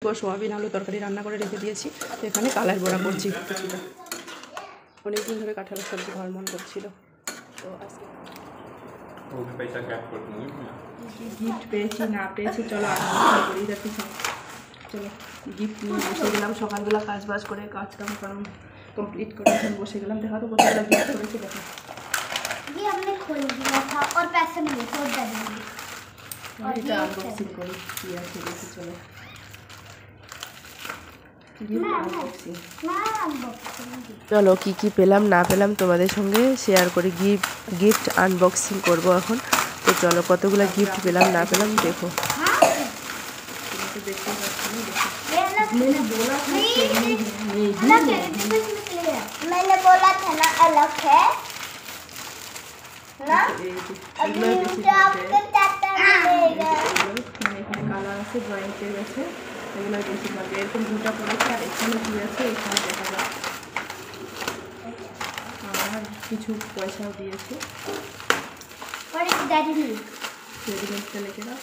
Soybean আলু তরকারি রান্না করে রেখে দিয়েছি। এখানে কালাই বড়া করছি কিছুটা। অনেকদিন ধরে কাঁঠালের সবজি খাওয়ার মন করছিল, তো আজকে গিফট পেয়েছি না পেয়েছি চলো আনন্দ করি যাচ্ছি। চলো গিফট নিয়ে বসে গেলাম, সকালবেলা কাজ বাজ করে কাজ কাম কমপ্লিট করে এখন বসে গেলাম। দেখা তো কতগুলো গিফট করেছি, দেখো ये हमने खोल दिया था और पैसे मिले थे और डर गए। और এটা আনবক্সিং করি কি আছে দেখি। চলো চলো কি কি পেলাম না পেলাম তোমাদের সঙ্গে শেয়ার করি। গিফট আনবক্সিং করব এখন। তো চলো কতগুলো গিফট পেলাম না পেলাম দেখো। मैंने बोला था ना अलग है ना, কালার আছে ড্রয়িং পেজ আছে, এগুলো বেশিরভাগ এরকম দুটা পড়েছে। আর এখানে কি আছে এখানে দেখা যায়, আর কিছু পয়সাও দিয়েছে। রেডিমেডটা লিখে দাও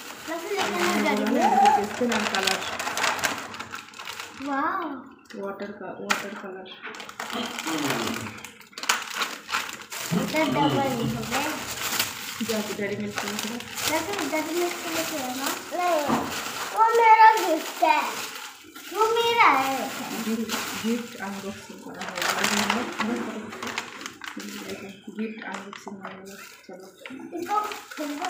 পেস্টেল আর কালার, ওয়াটার কালার। वो मेरा गिफ्ट है, वो मेरा है। गिफ्ट अनबॉक्सिंग करा है, गिफ्ट अनबॉक्सिंग है। चलो इसको खोलो,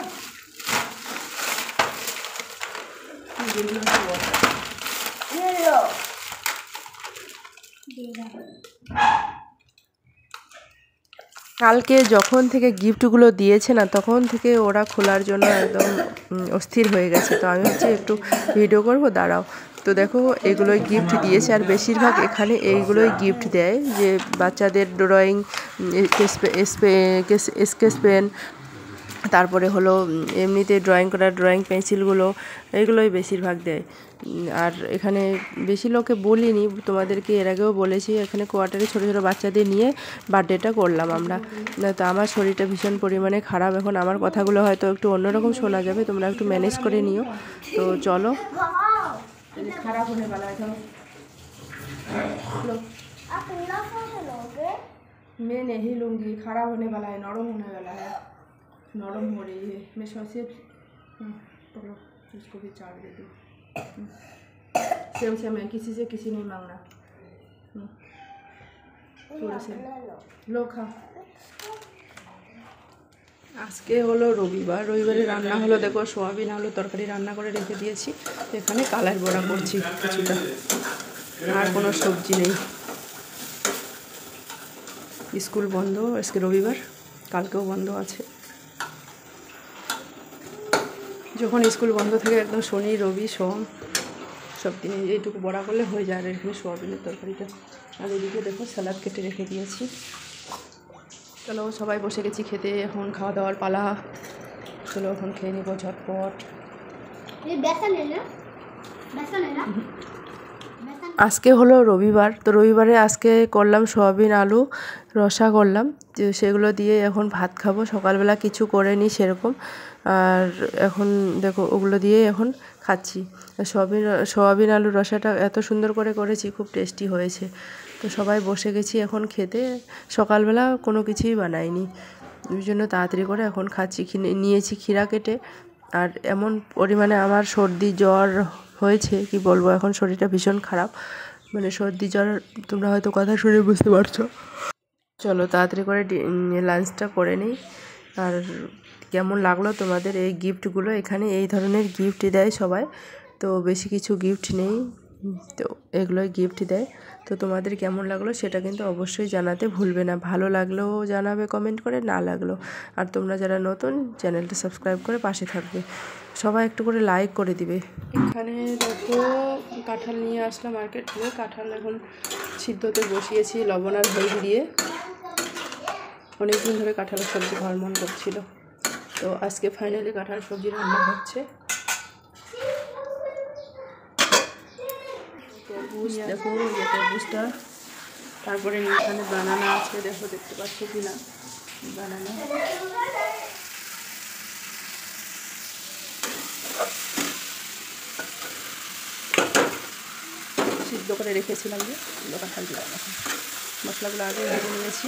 ये लो কালকে যখন থেকে গিফটগুলো দিয়েছে না তখন থেকে ওরা খোলার জন্য একদম অস্থির হয়ে গেছে। তো আমি হচ্ছে একটু ভিডিও করব, দাঁড়াও। তো দেখো এগুলোই গিফট দিয়েছে, আর বেশিরভাগ এখানে এইগুলোই গিফট দেয়, যে বাচ্চাদের ড্রয়িং স্কেচ পেন, তারপরে হলো এমনিতে ড্রয়িং করার ড্রয়িং পেন্সিলগুলো, এইগুলোই বেশিরভাগ দেয়। আর এখানে বেশি লোকে বলিনি, তোমাদেরকে এর আগেও বলেছি, এখানে কোয়ার্টারে ছোটো ছোটো বাচ্চাদের নিয়ে বার্থডেটা করলাম আমরা। তো আমার শরীরটা ভীষণ পরিমাণে খারাপ এখন, আমার কথাগুলো হয়তো একটু অন্যরকম শোনা যাবে, তোমরা একটু ম্যানেজ করে নিও। তো চলো খারাপ হনে वाला है, आप ना कैसे लोगे? मैं नहीं लूँगी, खराब होने वाला है, नरम होने वाला है, नरम हो रही है। मैं सोचे पकड़ो इसको भी चाट दे दूँ। सेम है, किसी से किसी नहीं मांगना। थोड़े से लो खा। আজকে হলো রবিবারে রান্না হলো দেখো সোয়াবিন আলু তরকারি রান্না করে রেখে দিয়েছি। এখানে কালাই বড়া করছি কিছুটা, আর কোনো সবজি নেই। স্কুল বন্ধ, আজকে রবিবার, কালকেও বন্ধ আছে। যখন স্কুল বন্ধ থাকে একদম শনি রবি সোম সব দিনে এইটুকু বড়া করলে হয়ে যায়। আর এখানে সোয়াবিনের তরকারিটা, আর এদিকে দেখো স্যালাড কেটে রেখে দিয়েছি। চলো সবাই বসে গেছি খেতে, এখন খাওয়া দাওয়ার পালা। চলো এখন খেয়ে নিব ঝটপট। আজকে হলো রবিবার, তো রবিবারে আজকে করলাম সোয়াবিন আলু রসা করলাম, সেগুলো দিয়ে এখন ভাত খাবো। সকালবেলা কিছু করেনি সেরকম, আর এখন দেখো ওগুলো দিয়ে এখন খাচ্ছি। সোয়াবিন আলু রসাটা এত সুন্দর করে করেছি, খুব টেস্টি হয়েছে। তো সবাই বসে গেছি এখন খেতে। সকালবেলা কোনো কিছুই বানাইনি, ওই জন্য তাড়াতাড়ি করে এখন খাচ্ছি। নিয়েছি ক্ষীরা কেটে, আর এমন পরিমাণে আমার সর্দি জ্বর হয়েছে কি বলবো, এখন শরীরটা ভীষণ খারাপ, মানে সর্দি জ্বর, তোমরা হয়তো কথা শুনে বুঝতে পারছো। চলো তাড়াতাড়ি করে লাঞ্চটা করে নিই। আর কেমন লাগলো তোমাদের এই গিফটগুলো? এখানে এই ধরনের গিফট দেয় সবাই, তো বেশি কিছু গিফট নেই, তো এগুলোই গিফট দেয়। তো তোমাদের কেমন লাগলো সেটা কিন্তু অবশ্যই জানাতে ভুলবে না। ভালো লাগলেও জানাবে কমেন্ট করে, না লাগলো। আর তোমরা যারা নতুন চ্যানেলটা সাবস্ক্রাইব করে পাশে থাকবে, সবাই একটু করে লাইক করে দিবে। এখানে দেখো কাঁঠাল নিয়ে আসলাম মার্কেট থেকে। কাঁঠাল এখন সিদ্ধতে বসিয়েছি লবণ আর হলদি দিয়ে। অনেকদিন ধরে কাঁঠালের সবজি খাওয়ার মন করছিল, তো আজকে ফাইনালি কাঁঠাল সবজি রান্না হচ্ছে। তরমুজ দেখো, এই তরমুজটা, তারপরে এখানে বানানা আছে, দেখো দেখতে পাচ্ছ কি না বানানা। সিদ্ধ করে রেখেছিলাম যে কাঁঠাল দিলাম। এখন মশলাগুলো আগে ভেজে নিয়েছি।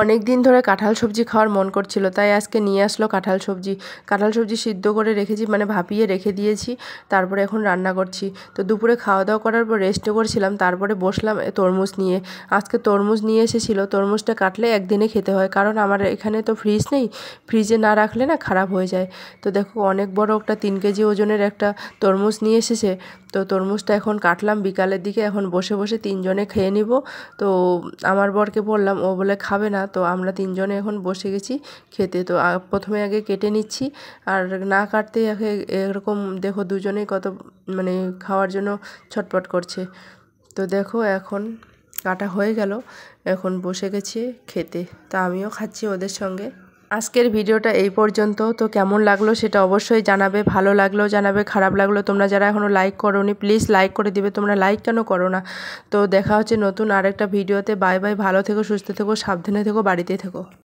অনেক দিন ধরে কাঁঠাল সবজি খাওয়ার মন করছিল, তাই আজকে নিয়ে আসলো কাঁঠাল সবজি। কাঁঠাল সবজি সিদ্ধ করে রেখেছি, মানে ভাপিয়ে রেখে দিয়েছি, তারপরে এখন রান্না করছি। তো দুপুরে খাওয়া দাওয়া করার পর রেস্টও করছিলাম, তারপরে বসলাম তরমুজ নিয়ে। আজকে তরমুজ নিয়ে এসেছিল, তরমুজটা কাটলে একদিনে খেতে হয়, কারণ আমার এখানে তো ফ্রিজ নেই, ফ্রিজে না রাখলে না খারাপ হয়ে যায়। তো দেখো অনেক বড় একটা 3 কেজি ওজনের একটা তরমুজ নিয়ে এসেছে। তো তরমুজটা এখন কাটলাম বিকালের দিকে, এখন বসে বসে 3 জনে খেয়ে নিব। তো আমার বরকে বললাম, ও বলে খাবে না, তো আমরা 3 জনে এখন বসে গেছি খেতে। তো প্রথমে আগে কেটে নিচ্ছি, আর না কাটতে আগে এরকম দেখো দুজনেই কত মানে খাওয়ার জন্য ছটপট করছে। তো দেখো এখন কাটা হয়ে গেল, এখন বসে গেছি খেতে। তা আমিও খাচ্ছি ওদের সঙ্গে। আজকের ভিডিওটা এই পর্যন্ত। তো কেমন লাগলো সেটা অবশ্যই জানাবে, ভালো লাগলেও জানাবে, খারাপ লাগলো তোমরা যারা এখনও লাইক করোনি প্লিজ লাইক করে দিবে। তোমরা লাইক কেন করো না? তো দেখা হচ্ছে নতুন আরেকটা ভিডিওতে। বাই বাই, ভালো থেকো, সুস্থ থেকো, সাবধানে থেকো, বাড়িতেই থেকো।